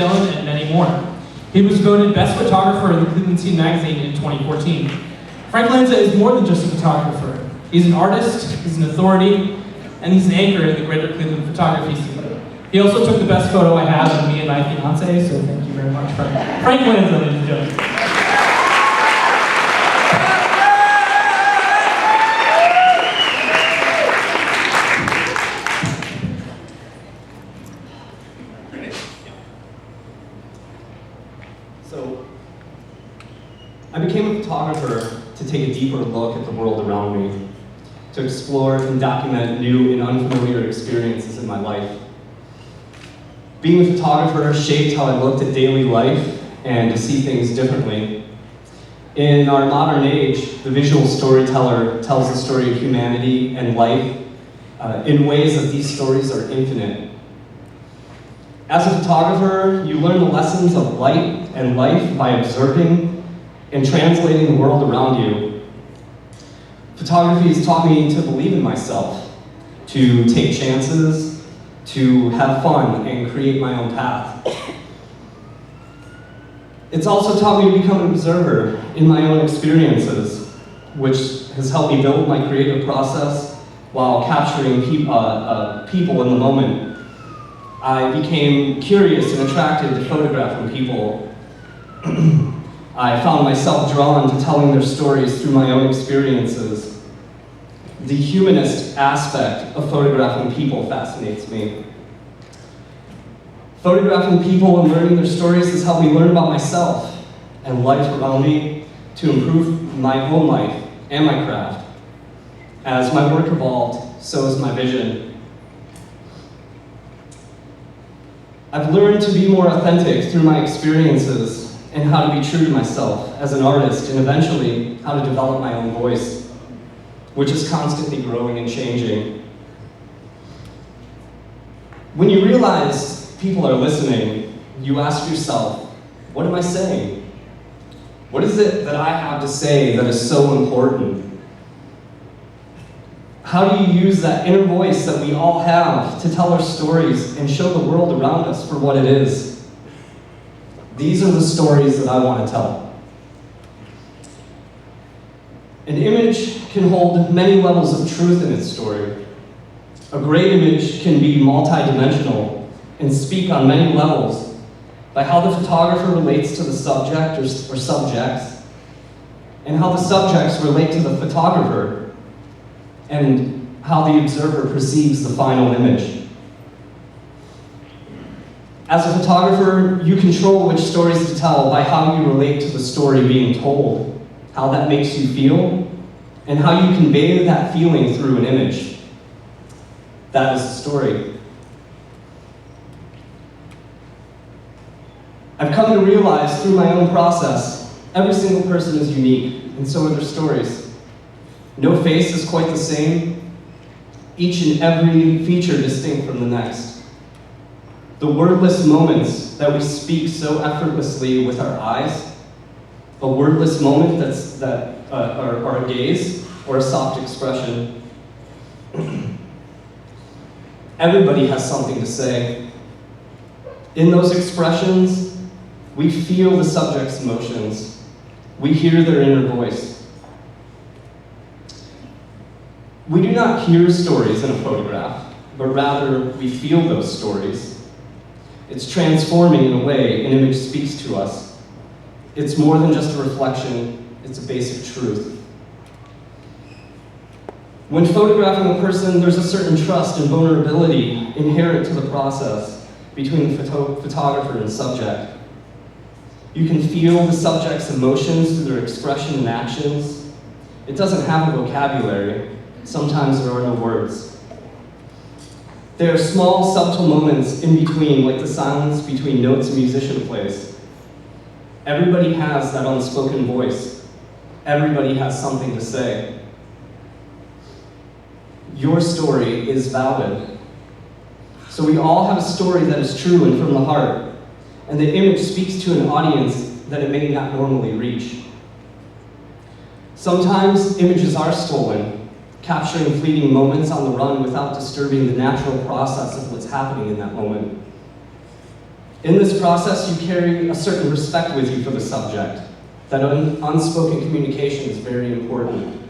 and many more. He was voted Best Photographer in the Cleveland Scene magazine in 2014. Frank Lanza is more than just a photographer. He's an artist, he's an authority, and he's an anchor in the greater Cleveland photography scene. He also took the best photo I have of me and my fiance, so thank you very much, Frank Lanza, ladies and gentlemen. So, I became a photographer to take a deeper look at the world around me, to explore and document new and unfamiliar experiences in my life. Being a photographer shaped how I looked at daily life and to see things differently. In our modern age, the visual storyteller tells the story of humanity and life in ways that these stories are infinite. As a photographer, you learn the lessons of light and life by observing and translating the world around you. Photography has taught me to believe in myself, to take chances, to have fun and create my own path. It's also taught me to become an observer in my own experiences, which has helped me build my creative process while capturing people in the moment. I became curious and attracted to photographing people. I found myself drawn to telling their stories through my own experiences. The humanist aspect of photographing people fascinates me. Photographing people and learning their stories has helped me learn about myself and life around me to improve my own life and my craft. As my work evolved, so has my vision. I've learned to be more authentic through my experiences and how to be true to myself as an artist, and eventually how to develop my own voice, which is constantly growing and changing. When you realize people are listening, you ask yourself, what am I saying? What is it that I have to say that is so important? How do you use that inner voice that we all have to tell our stories and show the world around us for what it is? These are the stories that I want to tell. An image can hold many levels of truth in its story. A great image can be multidimensional and speak on many levels by how the photographer relates to the subject or subjects, and how the subjects relate to the photographer, and how the observer perceives the final image. As a photographer, you control which stories to tell by how you relate to the story being told, how that makes you feel, and how you convey that feeling through an image. That is the story. I've come to realize through my own process, every single person is unique, and so are their stories. No face is quite the same, each and every feature distinct from the next. The wordless moments that we speak so effortlessly with our eyes, a wordless moment or a gaze, or a soft expression. Everybody has something to say. In those expressions, we feel the subject's emotions. We hear their inner voice. We do not hear stories in a photograph, but rather we feel those stories. It's transforming in a way an image speaks to us. It's more than just a reflection, it's a basic truth. When photographing a person, there's a certain trust and vulnerability inherent to the process between the photographer and subject. You can feel the subject's emotions through their expression and actions. It doesn't have a vocabulary. Sometimes there are no words. There are small, subtle moments in between, like the silence between notes a musician plays. Everybody has that unspoken voice. Everybody has something to say. Your story is valid. So we all have a story that is true and from the heart, and the image speaks to an audience that it may not normally reach. Sometimes images are stolen, capturing fleeting moments on the run without disturbing the natural process of what's happening in that moment. In this process, you carry a certain respect with you for the subject. That unspoken communication is very important.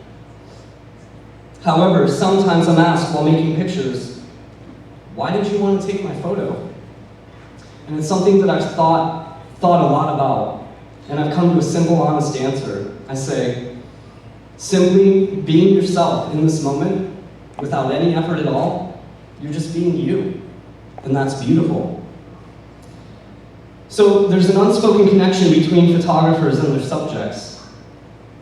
However, sometimes I'm asked while making pictures, why did you want to take my photo? And it's something that I've thought a lot about, and I've come to a simple, honest answer. I say, simply being yourself in this moment, without any effort at all, you're just being you, and that's beautiful. So there's an unspoken connection between photographers and their subjects.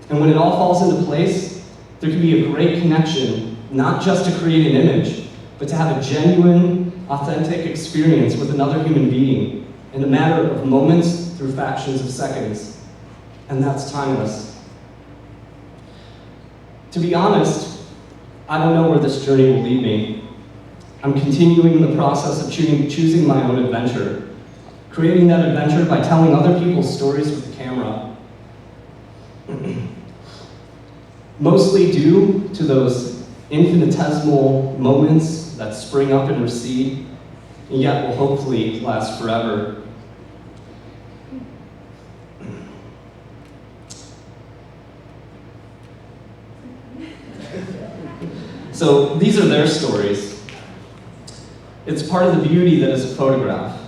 And when it all falls into place, there can be a great connection, not just to create an image, but to have a genuine, authentic experience with another human being in a matter of moments through fractions of seconds. And that's timeless. To be honest, I don't know where this journey will lead me. I'm continuing the process of choosing my own adventure, creating that adventure by telling other people's stories with the camera. Mostly due to those infinitesimal moments that spring up and recede, and yet will hopefully last forever. So these are their stories. It's part of the beauty that is a photograph.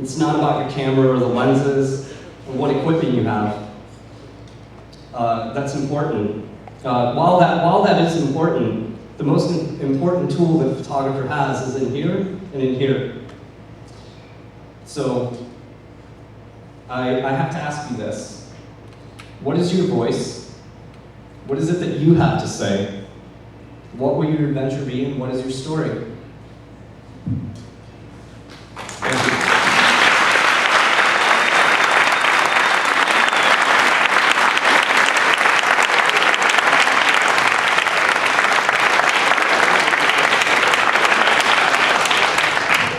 It's not about your camera or the lenses or what equipment you have. That's important. While that is important, the most important tool that a photographer has is in here and in here. So I have to ask you this. What is your voice? What is it that you have to say? What will your adventure be, and what is your story?